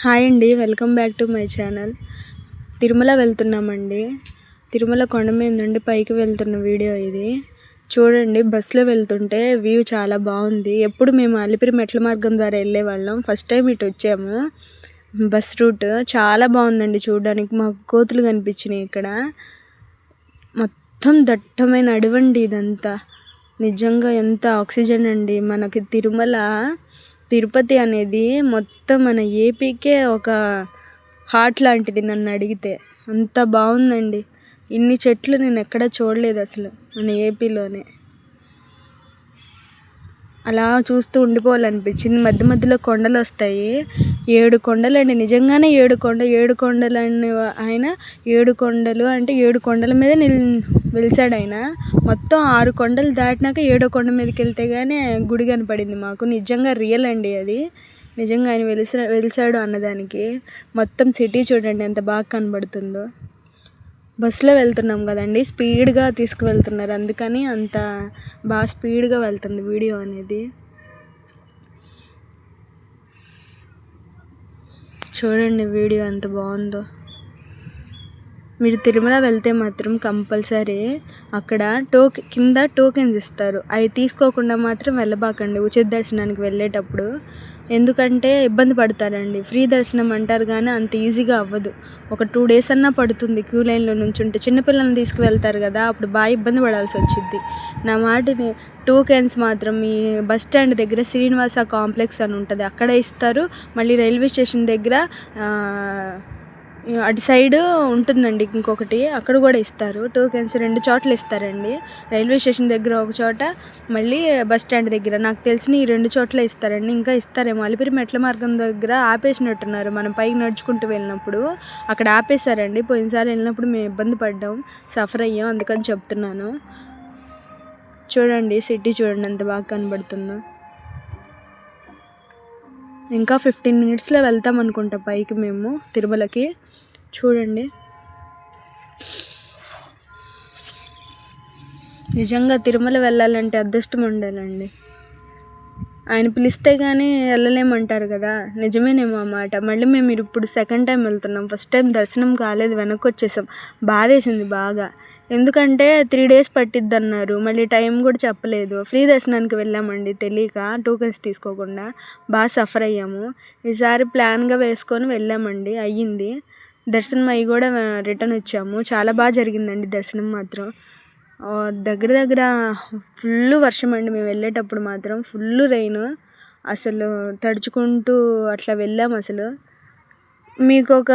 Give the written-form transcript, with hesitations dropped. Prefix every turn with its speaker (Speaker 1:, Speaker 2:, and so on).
Speaker 1: Hi అండి, welcome back to my channel. Tirumala వెళ్తున్నామండి. తిరుమల కొండ మీద నుండి పైకి వెళ్తున్న వీడియో ఇది. చూడండి, బస్సులో వెళ్తుంటే వ్యూ చాలా బాగుంది. ఎప్పుడు మేము అలిపిరి మెట్ల మార్గం ద్వారా వెళ్ళేవాళ్ళం, ఫస్ట్ టైం ఇటు వచ్చాము. బస్ రూట్ చాలా బాగుందండి చూడడానికి. మాకు కోతులు కనిపించినాయి ఇక్కడ. మొత్తం దట్టమైన అడవండి ఇదంతా. నిజంగా ఎంత ఆక్సిజన్ అండి మనకి. తిరుపతి అనేది మొత్తం మన ఏపీకే ఒక హార్ట్ లాంటిది నన్ను అడిగితే. అంత బాగుందండి. ఇన్ని చెట్లు నేను ఎక్కడా చూడలేదు అసలు మన ఏపీలోనే. అలా చూస్తూ ఉండిపోవాలనిపించింది. మధ్య మధ్యలో కొండలు వస్తాయి. 7 కొండలండి, నిజంగానే 7 కొండలు ఆయన 7 కొండలు అంటే 7 కొండల మీద వెలిసాడు ఆయన. మొత్తం 6 కొండలు దాటినాక 7వ కొండ మీదకి వెళ్తే కానీ గుడి కనపడింది మాకు. నిజంగా రియల్ అండి అది. నిజంగా ఆయన వెలిసాడు అన్నదానికి. మొత్తం సిటీ చూడండి ఎంత బాగా కనబడుతుందో. బస్సులో వెళ్తున్నాం కదండి, స్పీడ్గా తీసుకువెళ్తున్నారు, అందుకని అంత బాగా స్పీడ్గా వెళ్తుంది వీడియో అనేది. చూడండి వీడియో ఎంత బాగుందో. మీరు తిరుమల వెళ్తే మాత్రం కంపల్సరీ అక్కడ కింద టోకెన్స్ ఇస్తారు. అవి తీసుకోకుండా మాత్రం వెళ్ళబాకండి ఉచిత దర్శనానికి వెళ్ళేటప్పుడు. ఎందుకంటే ఇబ్బంది పడతారండి. ఫ్రీ దర్శనం అంటారు కానీ అంత ఈజీగా అవ్వదు. ఒక 2 days అన్నా పడుతుంది క్యూ లైన్లో నుంచుంటే. చిన్నపిల్లల్ని తీసుకువెళ్తారు కదా, అప్పుడు బాగా ఇబ్బంది పడాల్సి వచ్చింది. నా మాటని టోకెన్స్ మాత్రం ఈ బస్ స్టాండ్ దగ్గర శ్రీనివాస కాంప్లెక్స్ అని ఉంటుంది, అక్కడ ఇస్తారు. మళ్ళీ రైల్వే స్టేషన్ దగ్గర అటు సైడ్ ఉంటుందండి ఇంకొకటి, అక్కడ కూడా ఇస్తారు. టోకెన్స్ 2 చోట్ల ఇస్తారండి. రైల్వే స్టేషన్ దగ్గర ఒక చోట, మళ్ళీ బస్ స్టాండ్ దగ్గర. నాకు తెలిసిన ఈ 2 చోట్ల ఇస్తారండి. ఇంకా ఇస్తారేమో. అలిపిరి మెట్ల మార్గం దగ్గర ఆపేసినట్టున్నారు. మనం పైకి నడుచుకుంటూ వెళ్ళినప్పుడు అక్కడ ఆపేశారండి. పోయినసారి వెళ్ళినప్పుడు మేము ఇబ్బంది పడ్డాం, సఫర్ అయ్యాం, అందుకని చెప్తున్నాను. చూడండి సిటీ చూడండి ఎంత బాగా కనబడుతుందో. ఇంకా 15 minutesలో వెళ్తాం అనుకుంటా పైకి మేము తిరుమలకి. చూడండి, నిజంగా తిరుమల వెళ్ళాలంటే అదృష్టం ఉండాలండి. ఆయన పిలిస్తే కానీ వెళ్ళలేమంటారు కదా, నిజమేనేమో అన్నమాట. మళ్ళీ మేము ఇప్పుడు సెకండ్ టైం వెళ్తున్నాం. ఫస్ట్ టైం దర్శనం కాలేదు, వెనక్కి వచ్చేసాం. బాధేసింది బాగా. ఎందుకంటే 3 days పట్టిద్ది అన్నారు. మళ్ళీ టైం కూడా చెప్పలేదు. ఫ్రీ దర్శనానికి వెళ్ళామండి తెలియక, టోకెన్స్ తీసుకోకుండా. బాగా సఫర్ అయ్యాము. ఈసారి ప్లాన్గా వేసుకొని వెళ్ళామండి, అయ్యింది దర్శనం. అయ్యి కూడా రిటర్న్ వచ్చాము. చాలా బాగా జరిగిందండి దర్శనం మాత్రం. దగ్గర ఫుల్ వర్షం అండి. మేము వెళ్ళేటప్పుడు మాత్రం ఫుల్ రెయిన్. అసలు తడుచుకుంటూ అట్లా వెళ్ళాము. అసలు మీకు ఒక